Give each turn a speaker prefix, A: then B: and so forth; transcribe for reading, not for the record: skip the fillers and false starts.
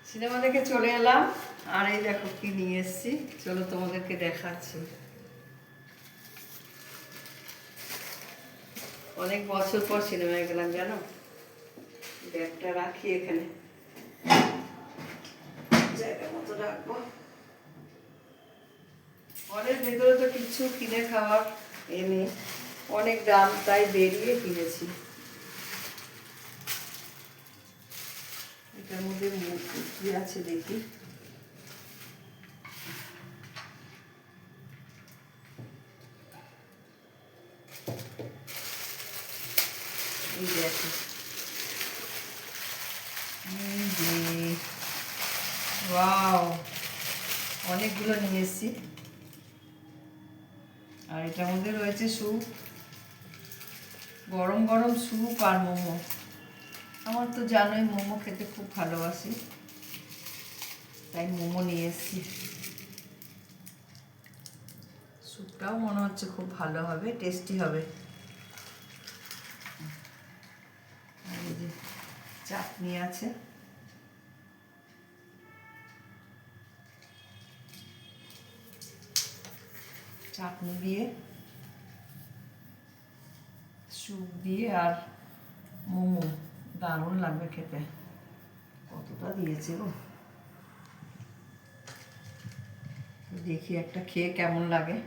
A: Cinema দেখে চলে এলাম, আর এই দেখো কি নিয়ে এসেছি, চলো তোমাদেরকে দেখাচ্ছি। অনেক বছর পর সিনেমায় গেলাম জানো। ব্যাগটা রাখি এখানে, জায়গা মতো রাখবো। ঘরের ভেতরে তো কিছু কিনে খাওয়ার এনে অনেক দাম, তাই বেরিয়ে কিনেছি। এটার মধ্যে কি আছে দেখি। এই দেখো, ওয়াও, অনেকগুলো নিয়ে এসেছি। আর এটার মধ্যে রয়েছে স্যুপ, গরম গরম স্যুপ আর মোমো। আমার তো জানোই মোমো খেতে খুব ভালোবাসি, তাই মোমো নিয়ে এসেছি। স্যুপটাও মনে হচ্ছে খুব ভালো হবে, টেস্টি হবে। আর এই যে চাটনি আছে, চাটনি দিয়ে, স্যুপ দিয়ে আর মোমো, দারুণ লাগবে খেতে। কতটা দিয়েছে গো, দেখি একটা খেয়ে কেমন লাগে।